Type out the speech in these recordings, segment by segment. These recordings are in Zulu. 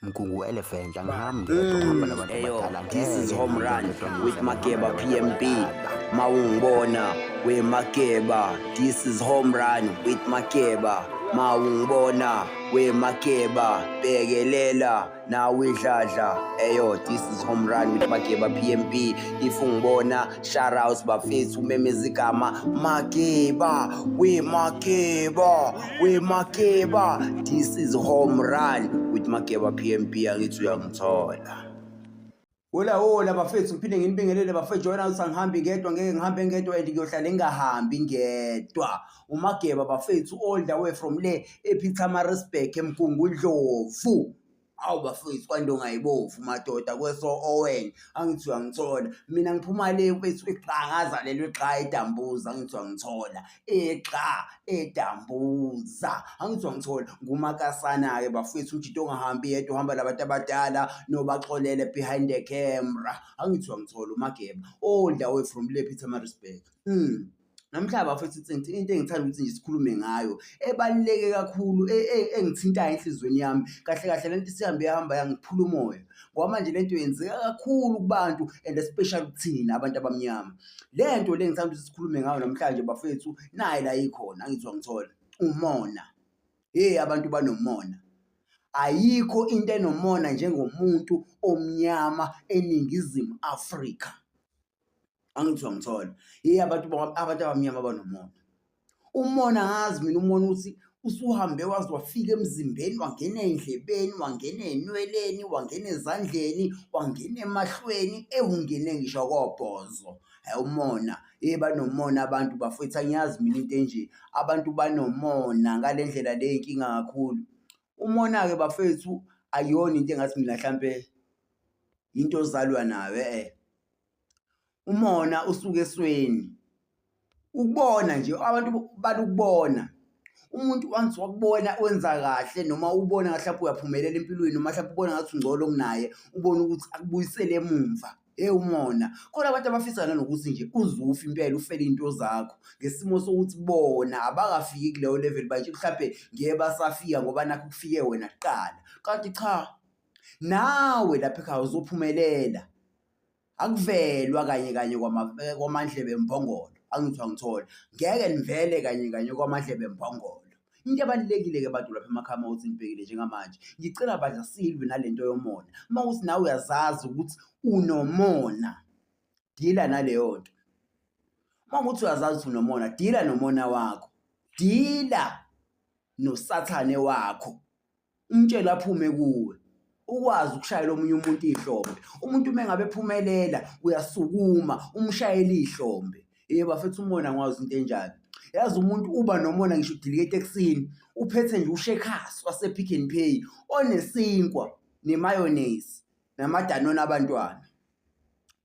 Mgungu Elephant angihambi ngedwa ngihamba nabantu abadala This is ngeke home ngihambe run ngedwa with ngize Makeba ngihambe nabantu PMB. abadala. Mawungibona we Makeba. This is home run with Makeba. Mawungibona we Makeba. Bekelela nawe idladla. Eyo, this is home run with Makeba PMB. If ungibona shout outs bafethu umemeza igama Makeba we Makeba we Makeba. This is home run with Makeba PMB. Angithi uyangithola. Hola bafethu, ngiphinde nginibingelele bafethu, joyina ukuthi angihambi ngedwa, ngeke ngihambe ngedwa and ngiyohlala ngingahambi ngedwa. uMageba bafethu all the way from le ePietermaritzburg eMgungundlovu. Awu bafethu kwandongayibovu madoda kweso Owen, angithi uyangithola. Mina ngiphuma le mfethu eqhangaza lelo eqa edambuza, angithi uyangithola. Eqa edambuza, angithi uyangithola. Ngumakasana ke bafethu, uthi ongahambi yedwa uhamba labantu abadala nobaxolele behind the camera, angithi uyangithola uMageba all the way from le Pietermaritzburg. Namhlanje bafethu into engithanda ukuthi nje sikhulume ngayo ebaluleke kakhulu engithintayo enhlizweni yami kahle kahle lento sihambe yahamba yangiphula umoya ngoba manje lento yenzeka kakhulu kubantu and especially kuthina abantu abamnyama. Lento le ngithanda ukuthi sikhulume ngayo namhlanje bafethu naye la ikhona, angithi uyangithola. Umona, abantu banomona. Ayikho into enomona njengomuntu omnyama eNingizimu Afrika, angithi uyangithola. Abantu abamnyama banomona. Umona ngazi mina umona ukuthi usuhambe waze wafika emzimbeni, wangena ey'ndlebeni, wangena ey'nweleni, wangena ezandleni, wangena emahlweni, ungene ngisho kobhozo. Umona, banomona abantu bafethu, angiyazi mina into enje. Abantu banomona ngale ndlela le inkinga kakhulu. Umona-ke bafethu ayiyona into engathi mina mhlampe into ozalwa nayo. Umona usuke esweni. Ukubona nje abantu balukubona. Umuntu once wakubona wenza kahle noma ubona mhlawumbe uyaphumelela empilweni noma mhlawumbe ubona ngathi ungcono kunaye, ubona ukuthi akubuyisele emumva. Umona. Khona abantu abafisa nanokuthi nje uzufe impela ufele into zakho ngesimo sokuthi bona abakafiki kuleyo level manje mhlawumbe ngeke basafika ngoba nakho kufike wena kuqala. Kanti cha, nawe lapha ekhaya uzophumelela. Akuvelwa kanye kwamandlebe emphongolo, angithi uyangithola. Ngeke nivele kanye kwamandlebe emphongolo. Into ebalulekile-ke abantu lapha emakhaya ukuthi ngibhekile njengamanje, ngicela badla silwe nalento yomona. Uma uthi nawe uyazazi ukuthi unomona, dila naleyo nto. Uma uthi uyazazi ukuthi unomona, dila nomona wakho, dila nosathane wakho, umtshele aphume kuwe. Ukwazi ukushayela omunye umuntu ihlombe. Umuntu uma ngabe ephumelela uyasukuma umshayele ihlombe. Bafethu umona ngwazi into enjalo. Yazi umuntu uba nomona ngisho udilike ekuseni, uphethe nje ushekasi wase-Pick n Pay onesinkwa nemayonnaise namadanone abantwana.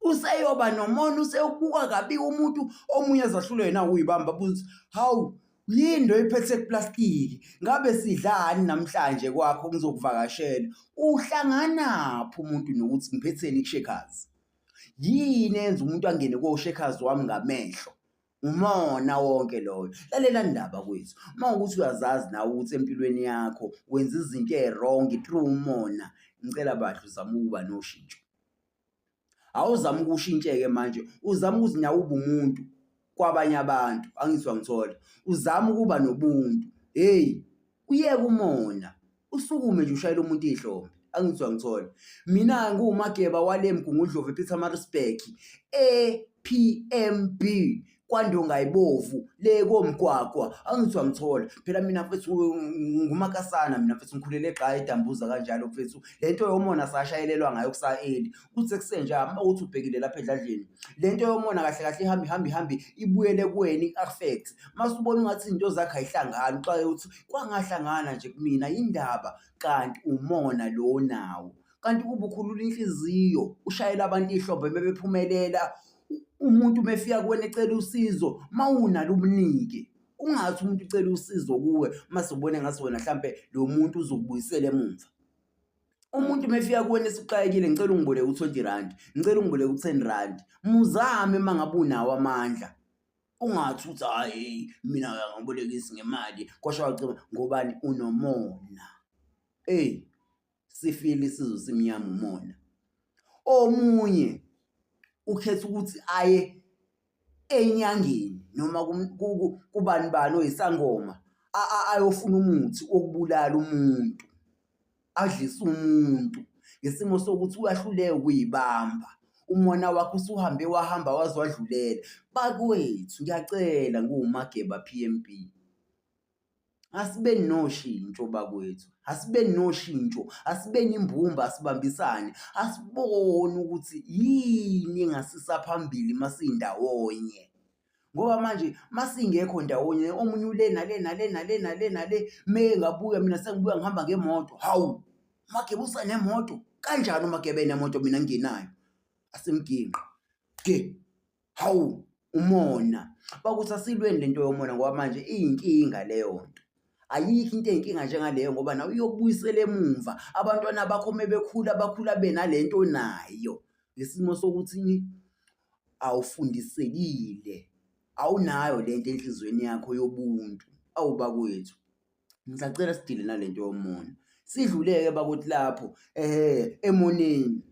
Useyoba nomona, usewubuka kabi umuntu omunye ezahlulwe nawe uyibamba buthi, hawu yini oyiphethe kuplastiki, ngabe sidlani namhlanje kwakho ngizokuvakashela. Uhlanganaphi umuntu nokuthi ngiphetheni kushekazi? Yini enza umuntu angene koshekazi wami ngamehlo? Umona wonke loyo. Lalela ndaba kwethu. Uma ukuthi uyazazi nawe ukuthi empilweni yakho wenza izinto wrong through umona, ngicela badla uzama ukuba noshintsho. Awuzama ukushintshe-ke manje, uzama ukuthi nawe ube umuntu kwabanye abantu, angithi uyangithola. Uzama ukuba nobuntu. Uyeke umona, usukume nje ushayele umuntu ihlombe, angithi uyangithola. Mina nguMageba wale Mgungundlovu ePietermaritzburg ePMB kwaNdongayibovu le komgwagwa, angithi uyangithola. Phela mina mfethu ngumakasana, mina mfethu ngikhulele eqa edambuza kanjalo mfethu. Lento yomona sashayelelwa ngayo kusa-early kuthi ekuseni uma uthi ubhekile lapha edladleni. Lento yomona kahle kahle ihambi ibuyele kuwena i-affect. Mase ubona ungathi izinto zakho ayihlangani, uxaye ukuthi kwangahlangana nje kumina indaba, kanti umona lo nawo. Kanti kuba ukhulula inhliziyo, ushayela abantu ihlombe bebephumelela. Umuntu mefika kuwena ecela usizo, mawunalo umnike. Ungathi umuntu ucela usizo kuwe mase ubone ngathi wena mhlambe lo muntu uzokubuyisela emumva. Umuntu mefika kuwena esixakekile, ngicela ungiboleke u20 rand, ngicela ungiboleke u10 rand. Muzame mangabe unawo amandla. Ungathi uthi hayi mina ngibolekisi ngemali kwasho wacima ngobani unomona. sifile isizwe simnyama umona. Omunye ukhetha ukuthi aye enyangeni noma kubani bani oyisangoma ayofuna umuthi okubulala umuntu, adlisa umuntu ngesimo sokuthi uyahluleka ukuyibamba. Umona wakho usuhambe wahamba waze wadlulela. Bakwethu ngiyacela nguMageba PMB, asibeni noshintsho bakwethu, asibeni noshintsho, asibeni imbumba, asibambisane, asibone ukuthi yini engasisa phambili masindawonye. Ngoba manje masingekho ndawonye, omunye ule nale mengabuya mina sengibuya ngihamba ngemoto. Hawu, Mageba usanemoto kanjani? uMageba enemoto mina ngingenayo, asemginqa ke. Hawu, umona bakuthi asilweni lento yomona ngoba manje iyinkinga leyo nto. Ayikho into eyinkinga njengaleyo ngoba nawe uyokubuyisela emumva abantwana bakho mebekhula bakhula benalento nayo, ngesimo sokuthi awufundisekile, awunayo lento enhlizweni yakho yobuntu. Awu bakwethu, ngisacela sidile nalento yomona, sidluleke bakuthi lapho emoneni.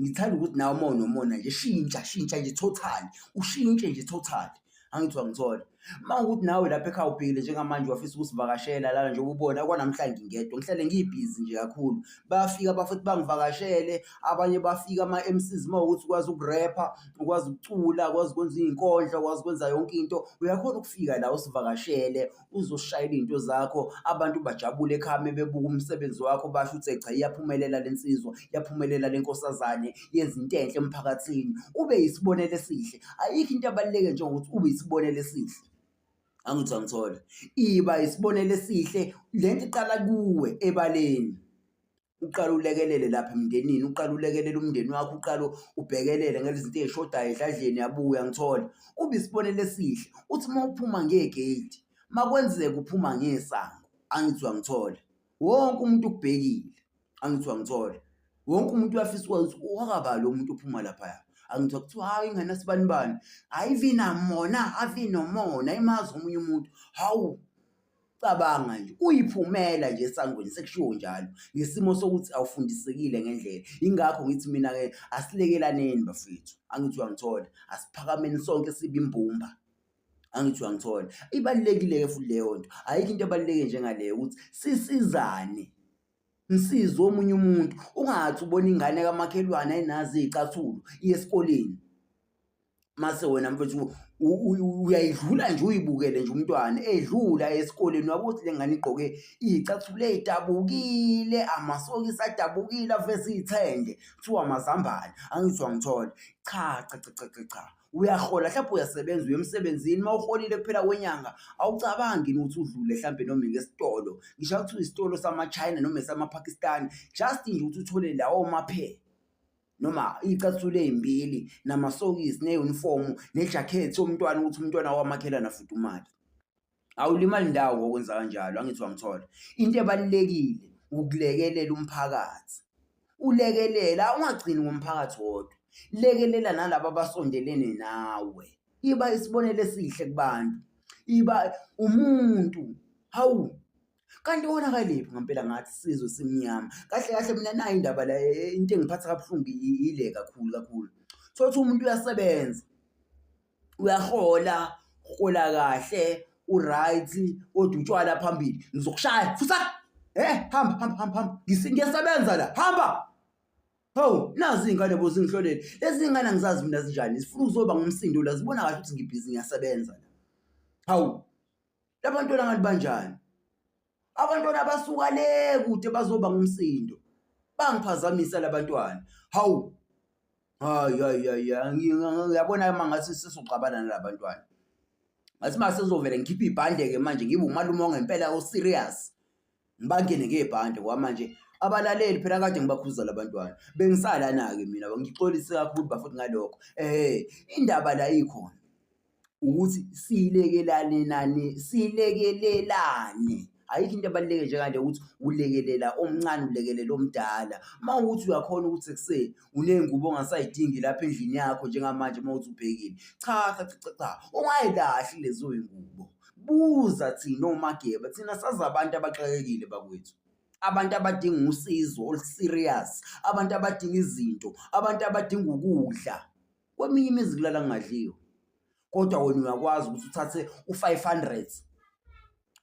Ngithanda ukuthi nawe uma unomona nje shintsha nje totally, ushintshe nje totally. Angithi wangithola? Mawukuthi nawe lapha ekhaya ubhekile njengamanje wafisa ukusivakashela lana nje ubona kwanamhlanje ngingedwa ngihlale ngibhizi nje kakhulu. Bayafika bafuthi bangivakashele, abanye bafika ama-MCs mawukuthi ukwazi ukurepha, ukwazi ukucula, ukwazi ukwenza iy'nkondlo, ukwazi ukwenza yonke into, uyakhona ukufika la usivakashele, uzoshayela iy'nto zakho, abantu bajabule ekhaya bebuka umsebenzi wakho, basho ukuthi cha iyaphumelela le nsizwa, iyaphumelela le nkosazane, yenza into enhle emphakathini, ube yisibonelo esihle. Ayikho into ebaluleke njengokuthi ube yisibonelo esihle. Angithi wangithola? Iba isibonelo esihle, lento iqala kuwe ebaleni. Uqala ulekelele lapha emndenini, uqala ulekelele umndeni wakho, uqala ubhekelele ngalezinto ey'shodayo edladleni yabuya. Ngithola ube isibonelo esihle, uthi uma uphuma ngegate, makwenzeka uphuma ngesango. Angithi wangithola? Wonke umuntu ukubhekile. Angithi wangithola? Wonke umuntu uyafisa ukwazi ukuthi wakaba lo muntu uphuma laphaya. Angithi kuthiwa hayi ingane sibani bani, ayivinomona, avinomona, imazi omunye umuntu. Hawu, cabanga nje uyiphumela nje esangweni, sekushiwo njalo ngesimo sokuthi awufundisekile ngendlela. Ingakho ngithi mina-ke asilekelaneni bafethu. Angithi wangithola? Asiphakameni sonke sibe imbumba. Angithi wangithola? Ibalulekile-ke futhi leyo nto, ayikho into ebaluleke njengaleyo ukuthi sisizane. Msize omunye umuntu, ungathi ubona ingane kamakhelwane ayinazo iy'cathulo iye esikoleni, mase wena mfethu uyayidlula nje uyibukele nje umntwana edlula esikoleni, wabuthi le ngane igqoke iy'cathulo ey'dabukile, amasokisi adabukile aveze iy'thende, kuthiwa amazambane. Angithi wangithola? Cha, uyahola mhlawumbe uyasebenza, uya emsebenzini, uma uholile kuphela kwenyanga awucabangi ukuthi udlule mhlawumbe noma ngesitolo, ngisho ukuthi isitolo sama-China noma esama-Pakistan, just nje ukuthi uthole lawo maphe noma iy'cathulo ey'mbili namasokisi ne-uniform nejakhethi yomntwana ukuthi umntwana wamakhelana afudumale. Awulimali ndawo ngokwenza kanjalo. Angithi wangithola? Into ebalulekile ukulekelela umphakathi, ulekelela, ungagcini ngomphakathi wodwa, lekelela nalabo abasondelene nawe. Iba isibonelo esihle kubantu, iba umuntu. Hawu, kanti wonakaliphi ngempela ngathi isizwe simnyama. Kahle mina nayo indaba la into engiphatha kabuhlungu ile kakhulu. Thothi umuntu uyasebenza, uyahola, hola kahle, u-right, kodwa utshwala phambili. Ngizokushaya fusa, hamba, ngiyasebenza la, hamba. Hawu, nazi iy'ngane bo zingihlolele. Lezi iy'ngane angizazi mina zinjani, zifuna ukuzoba ngumsindo la, zibona kahle ukuthi ngibhizi ngiyasebenza la. Hawu, labantwana ngathi banjani? Abantwana basuka le kude bazoba ngumsindo, bangiphazamisa labantwana. Hawu, ngiyabona mangathi sizoxabana nalabantwana. Ngathi mase sizovele ngikhiphe ibhande-ke manje ngibe umalume ongempela o-serious, ngibangene ngebhande ngoba manje abalaleli phela kade ngibakhuza labantwana. Bengisalana-ke mina, ngixolise kakhulu bafuthi ngalokho. Indaba la ikhona ukuthi silekelelane. Ayikho into ebaluleke njengale ukuthi ulekelela omncane, ulekelela omdala. Uma ukuthi uyakhona ukuthi ekuseni uney'ngubo ongasayidingi lapha endlini yakho njengamanje uma uthi ubhekile, cha, ungayilahli lezo y'ngubo. Buza thina oMageba, thina sazi abantu abaxakekile bakwethu. abantu abadinga usizo olu-serious, abantu abadinga izinto, abantu abadinga ukudla. Kweminye imizi kulala kungadliwa, kodwa wena uyakwazi ukuthi uthathe u-500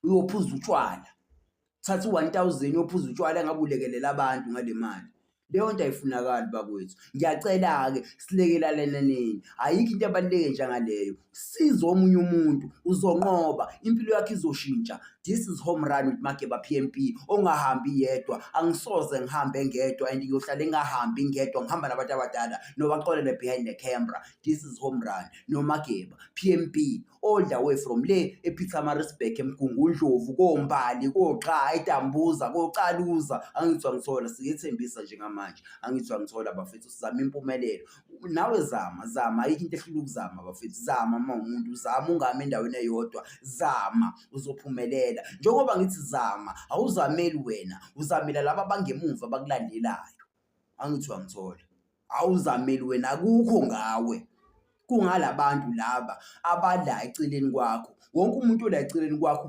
uyophuza utshwala, uthathe u-1000 uyophuza utshwala engabe ulekelela abantu ngale mali. Leyo nto ayifunakali bakwethu. Ngiyacela-ke silekelaneni, ayikho into ebaluleke njengaleyo. Siza omunye umuntu uzonqoba, impilo yakhe izoshintsha. This is Home Run with Makeba PMP. Ongahambi yedwa, angisoze ngihambe ngedwa and ngiyohlala ngingahambi ngedwa, ngihamba nabantu abadala nobaxolele behind the camera. This is Home Run noMakeba PMP, all the way from le ePietermaritzburg, eMgungundlovu, koMbali, koXha, eDambuza, koCaluza. Angithi angithola, siyethembisa njengamanje. Angithi angithola bafethu, sizama impumelelo. Nawe zama, ayikho into ehlula ukuzama bafethu. Zama umuntu, zama ungami endaweni eyodwa, zama uzophumelela. Njengoba ngithi zama, awuzameli wena, uzamela laba abangemuva bakulandelayo. Angithi angithola, awuzameli wena, akukho ngawe. Kungalabantu laba abala eceleni kwakho. Wonke umuntu ola eceleni kwakho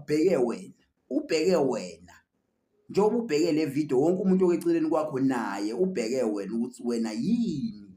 ubheke wena. Njengoba ubheke le video, wonke umuntu okeceleni kwakho naye ubheke wena ukuthi wena yini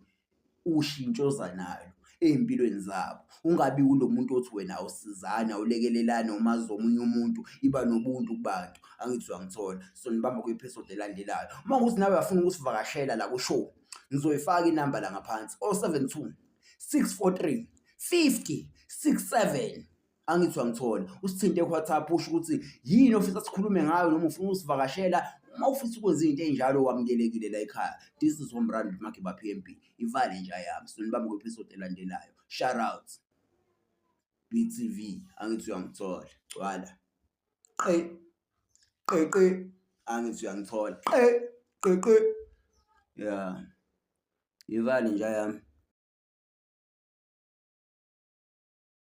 ushintsho ozanayo empilweni zabo. Ungabi kulo muntu othi wena awusizana, awulekelelane, umazi omunye umuntu, iba nobuntu kubantu. Angithi uyangithola. So nibamba kwi-episode elandelayo. Uma ukuthi nawe uyafuna ukusivakashela la ku-show, ngizoyifaka inamba la ngaphansi, 072 643 5067. Angithi uyangithola. Usithinte ku-WhatsApp usho ukuthi yini ofisa sikhulume ngayo noma ufuna usivakashela. Uma ufisa ukwenza izinto ezinjalo wamukelekile la ekhaya. This is Home Run with Makeba PMP. Ivale nje yami. So nibamba kwi-episode elandelayo. Shout out BTV. Angithi uyangithola. Gcwala. Angithi uyangithola. Yeah. Ivale nje yami.